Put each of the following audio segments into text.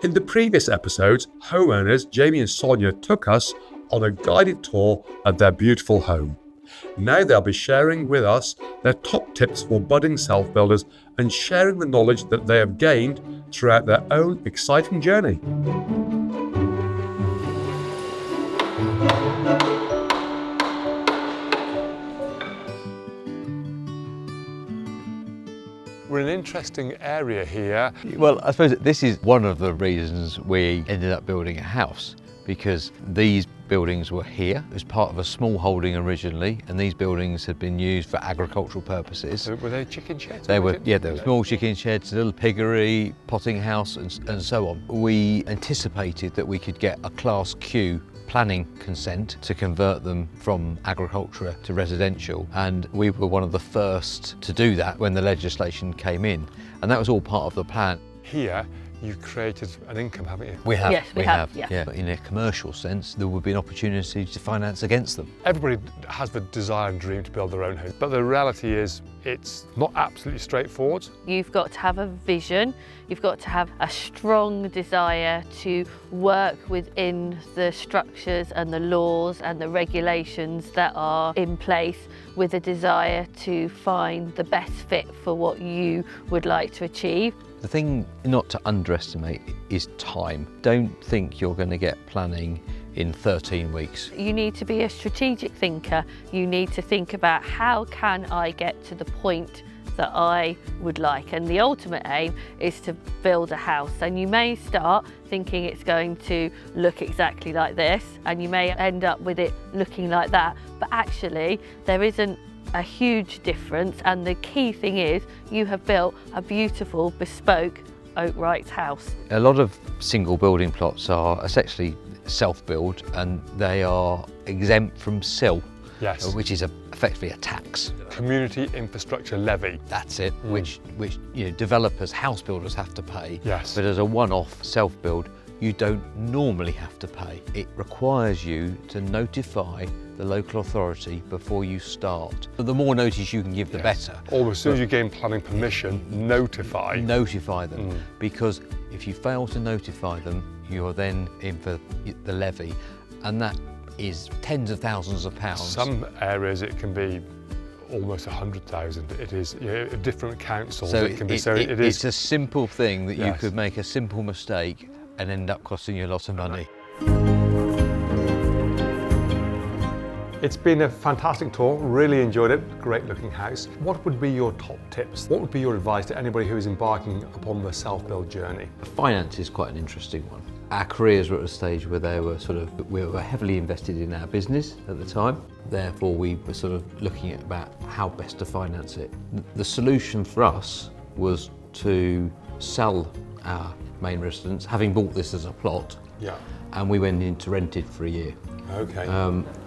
In the previous episodes, homeowners Jamie and Sonia took us on a guided tour of their beautiful home. Now they'll be sharing with us their top tips for budding self-builders and sharing the knowledge that they have gained throughout their own exciting journey. We're in an interesting area here. Well, I suppose this is one of the reasons we ended up building a house, because these buildings were here as part of a small holding originally, and these buildings had been used for agricultural purposes. So were they chicken sheds? They were, yeah, there were small chicken sheds, a little piggery, potting house, and so on. We anticipated that we could get a Class Q planning consent to convert them from agriculture to residential, and we were one of the first to do that when the legislation came in, and that was all part of the plan. Here you created an income, haven't you? We have, yes, we have. yeah. But in a commercial sense, there would be an opportunity to finance against them. Everybody has the desire and dream to build their own home, but the reality is it's not absolutely straightforward. You've got to have a vision, you've got to have a strong desire to work within the structures and the laws and the regulations that are in place, with a desire to find the best fit for what you would like to achieve. The thing not to underestimate is time. Don't think you're going to get planning in 13 weeks. You need to be a strategic thinker. You need to think about, how can I get to the point that I would like? And the ultimate aim is to build a house. And you may start thinking it's going to look exactly like this, and you may end up with it looking like that, but actually there isn't a huge difference, and the key thing is you have built a beautiful bespoke Oakwrights house. A lot of single building plots are essentially self-build, and they are exempt from CIL, Yes. which is effectively a tax. Community infrastructure levy. That's it, which developers, house builders have to pay. Yes. But as a one-off self-build, you don't normally have to pay. It requires you to notify the local authority before you start. The more notice you can give, the better. Or as soon as you gain planning permission, notify. Notify them, because if you fail to notify them, you're then in for the levy, and that is tens of thousands of pounds. Some areas it can be almost 100,000. It is, different councils. So it can be. It's a simple thing that you Yes. could make a simple mistake and end up costing you a lot of money. It's been a fantastic tour, really enjoyed it, great looking house. What would be your top tips? What would be your advice to anybody who is embarking upon the self-build journey? Finance is quite an interesting one. Our careers were at a stage where we were heavily invested in our business at the time. Therefore, we were sort of looking at about how best to finance it. The solution for us was to sell our main residence, having bought this as a plot, and we went in to rent it for a year. Okay,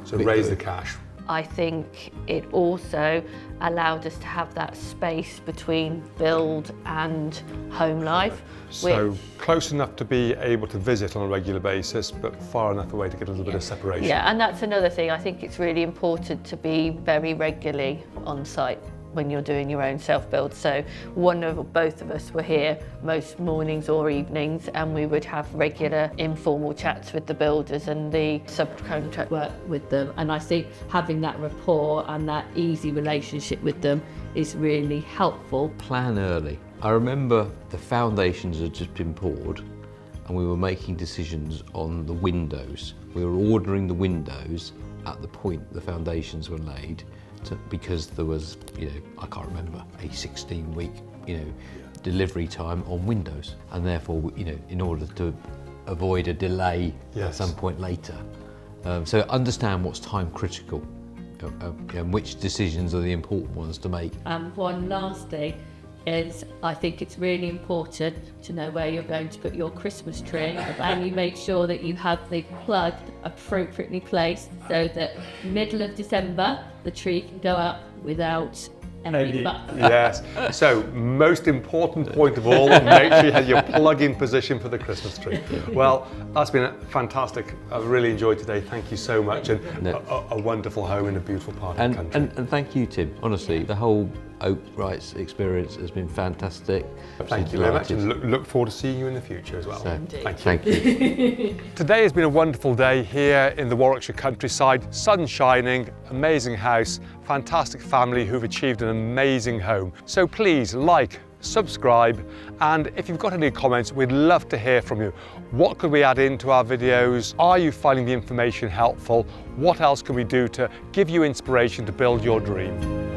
so raise the cash. I think it also allowed us to have that space between build and home life. So close enough to be able to visit on a regular basis, but far enough away to get a little bit of separation. Yeah, and that's another thing. I think it's really important to be very regularly on site when you're doing your own self-build. So both of us were here most mornings or evenings, and we would have regular informal chats with the builders and the subcontract work with them. And I think having that rapport and that easy relationship with them is really helpful. Plan early. I remember the foundations had just been poured, and we were making decisions on the windows. We were ordering the windows at the point the foundations were laid, because there was, I can't remember, a 16-week, delivery time on windows, and therefore, in order to avoid a delay at some point later. So understand what's time critical, and which decisions are the important ones to make. One last thing is, I think it's really important to know where you're going to put your Christmas tree, and you make sure that you have the plug appropriately placed, so that middle of December the tree can go up without any fuss. Yes, so most important point of all, make sure you have your plug in position for the Christmas tree. Well, that's been fantastic. I've really enjoyed today. Thank you so much, and a wonderful home in a beautiful part of the country. And thank you, Tim. Honestly, the whole Oakwrights experience has been fantastic. Thank you very much, and look forward to seeing you in the future as well. So, Thank you. Today has been a wonderful day here in the Warwickshire countryside. Sun shining, amazing house, fantastic family who've achieved an amazing home. So please like, subscribe, and if you've got any comments, we'd love to hear from you. What could we add into our videos? Are you finding the information helpful? What else can we do to give you inspiration to build your dream?